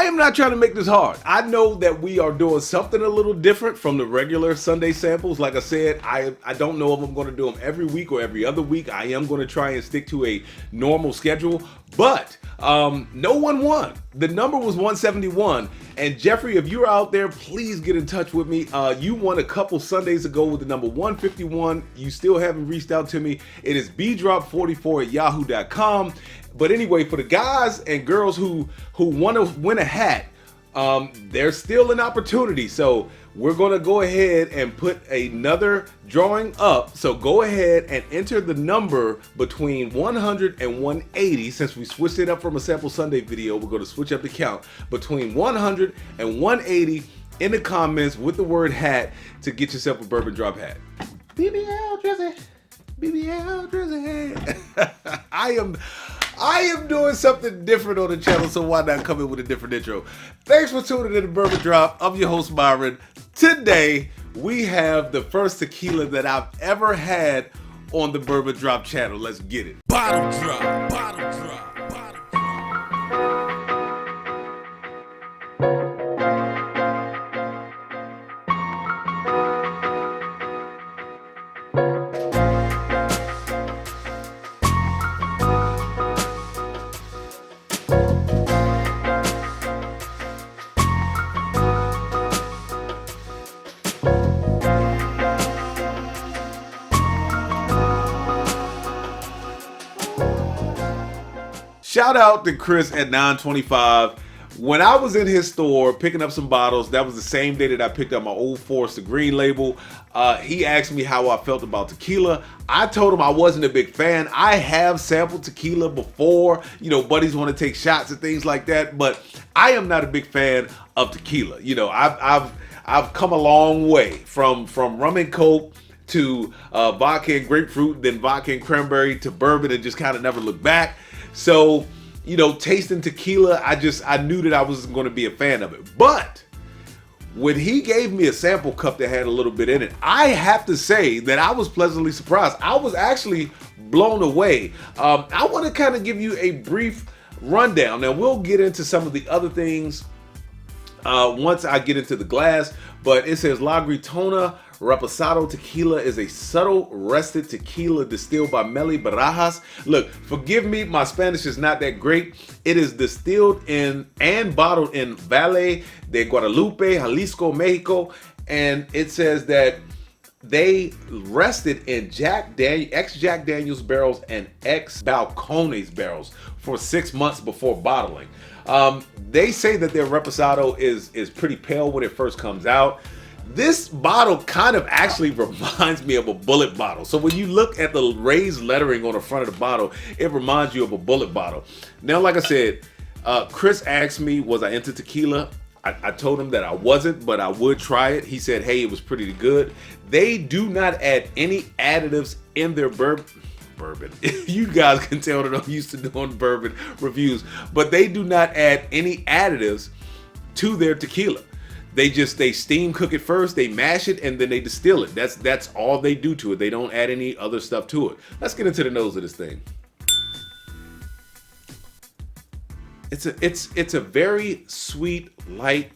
I am not trying to make this hard. I know that we are doing something a little different from the regular Sunday samples. Like I said, I don't know if I'm going to do them every week or every other week. I am going to try and stick to a normal schedule. But no one won. The number was 171. And Jeffrey, if you're out there, please get in touch with me. You won a couple Sundays ago with the number 151. You still haven't reached out to me. It is bdrop44@yahoo.com. But anyway, for the guys and girls who want to win a hat, there's still an opportunity. So we're going to go ahead and put another drawing up. So go ahead and enter the number between 100 and 180. Since we switched it up from a Sample Sunday video, we're going to switch up the count between 100 and 180 in the comments with the word hat to get yourself a Bourbon Drop hat. BBL Drizzy. BBL Drizzy. I am doing something different on the channel, so why not come in with a different intro? Thanks for tuning in to Bourbon Drop. I'm your host, Myron. Today, we have the first tequila that I've ever had on the Bourbon Drop channel. Let's get it. Bottle drop, bottle drop, bottle drop. Shout out to Chris at 925. When I was in his store picking up some bottles, that was the same day that I picked up my Old Forester Green Label. He asked me how I felt about tequila. I told him I wasn't a big fan. I have sampled tequila before. You know, buddies want to take shots and things like that, but I am not a big fan of tequila. You know, I've come a long way from rum and coke to vodka and grapefruit, then vodka and cranberry to bourbon, and just kind of never looked back. So, you know, tasting tequila, I knew that I wasn't going to be a fan of it. But when he gave me a sample cup that had a little bit in it, I have to say that I was pleasantly surprised. I was actually blown away. I want to kind of give you a brief rundown. Now, we'll get into some of the other things once I get into the glass, but it says La Gritona Reposado tequila is a subtle rested tequila distilled by Meli Barajas. Look, forgive me, my Spanish is not that great. It is distilled in and bottled in Valle de Guadalupe, Jalisco, Mexico, and it says that they rested in ex-Jack Daniels barrels and ex-Balcones barrels for 6 months before bottling. They say that their Reposado is pretty pale when it first comes out. This bottle kind of actually reminds me of a bullet bottle. So when you look at the raised lettering on the front of the bottle, it reminds you of a bullet bottle. Now, like I said, Chris asked me, was I into tequila? I told him that I wasn't, but I would try it. He said, hey, it was pretty good. They do not add any additives in their bourbon. You guys can tell that I'm used to doing bourbon reviews, but they do not add any additives to their tequila. They steam cook it first, they mash it, and then they distill it. That's all they do to it. They don't add any other stuff to it. Let's get into the nose of this thing. It's a very sweet, light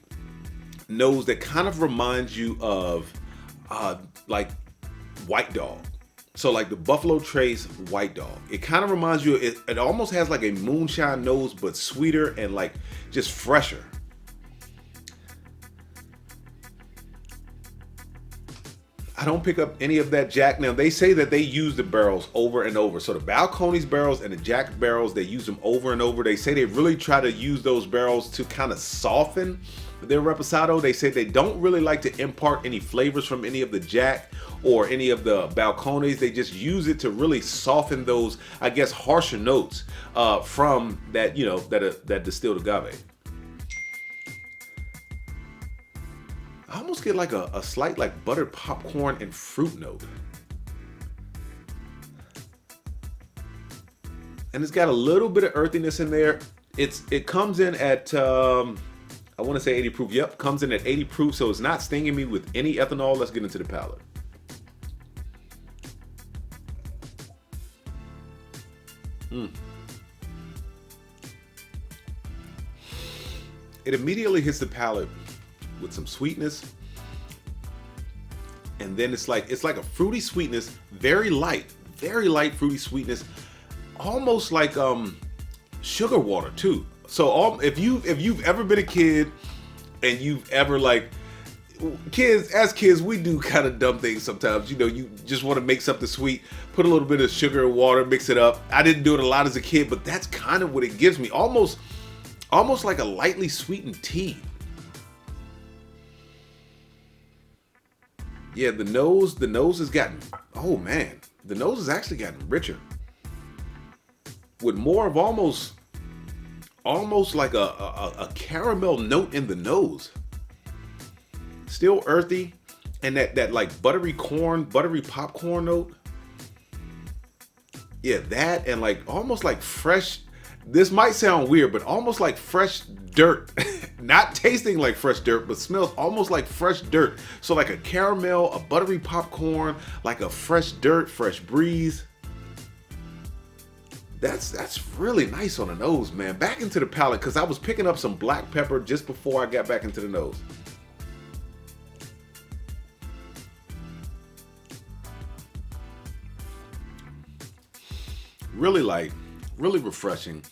nose that kind of reminds you of like White Dog. So like the Buffalo Trace White Dog. It kind of reminds you, it almost has like a moonshine nose, but sweeter and like just fresher. I don't pick up any of that Jack. Now, they say that they use the barrels over and over. So the Balcones barrels and the Jack barrels, they use them over and over. They say they really try to use those barrels to kind of soften their Reposado. They say they don't really like to impart any flavors from any of the Jack or any of the Balcones. They just use it to really soften those, I guess, harsher notes from that, you know, that distilled agave. I almost get like a slight like buttered popcorn and fruit note. And it's got a little bit of earthiness in there. It comes in at, I want to say 80 proof. Yep, comes in at 80 proof, so it's not stinging me with any ethanol. Let's get into the palate. it immediately hits the palate with some sweetness. And then it's like a fruity sweetness, very light fruity sweetness, almost like sugar water too. So if you've ever been a kid and you've ever like, as kids, we do kind of dumb things sometimes. You know, you just want to make something sweet, put a little bit of sugar and water, mix it up. I didn't do it a lot as a kid, but that's kind of what it gives me. Almost like a lightly sweetened tea. Yeah, the nose has gotten, oh man, the nose has actually gotten richer. With more of almost like a caramel note in the nose. Still earthy, and that like buttery popcorn note. Yeah, that, and like almost like fresh, this might sound weird, but almost like fresh dirt. Not tasting like fresh dirt, but smells almost like fresh dirt. So like a caramel, a buttery popcorn, like a fresh dirt, fresh breeze. That's really nice on the nose, man. Back into the palate, because I was picking up some black pepper just before I got back into the nose. Really light, really refreshing.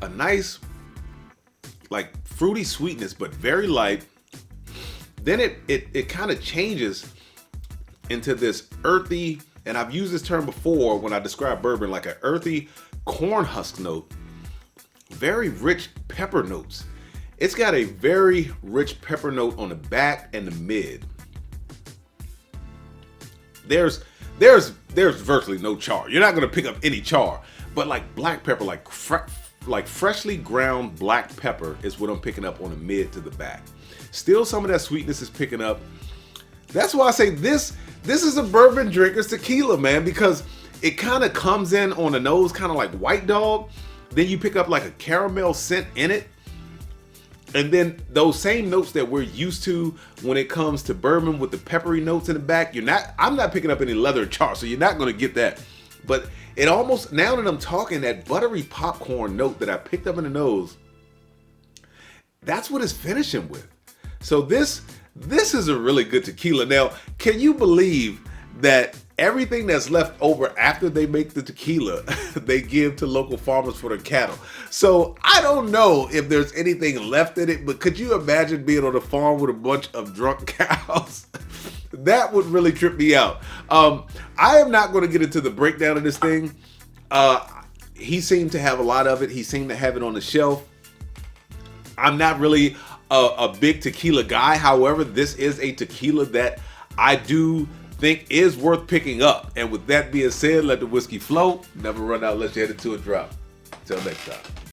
A nice, like fruity sweetness, but very light. Then it kind of changes into this earthy, and I've used this term before when I describe bourbon, like an earthy corn husk note. Very rich pepper notes. It's got a very rich pepper note on the back and the mid. There's virtually no char. You're not gonna pick up any char, but like black pepper, like freshly ground black pepper is what I'm picking up on the mid to the back. Still, some of that sweetness is picking up. That's why I say this is a bourbon drinker's tequila, man, because it kind of comes in on the nose, kind of like White Dog. Then you pick up like a caramel scent in it. And then those same notes that we're used to when it comes to bourbon with the peppery notes in the back, I'm not picking up any leather char, so you're not gonna get that. But it almost, now that I'm talking, that buttery popcorn note that I picked up in the nose, that's what it's finishing with. So this is a really good tequila. Now, can you believe that everything that's left over after they make the tequila, they give to local farmers for their cattle? So I don't know if there's anything left in it, but could you imagine being on a farm with a bunch of drunk cows? That would really trip me out. I am not going to get into the breakdown of this thing. He seemed to have a lot of it. He seemed to have it on the shelf. I'm not really a big tequila guy. However, this is a tequila that I do think is worth picking up. And with that being said, let the whiskey flow. Never run out unless you head it to a drop. Until next time.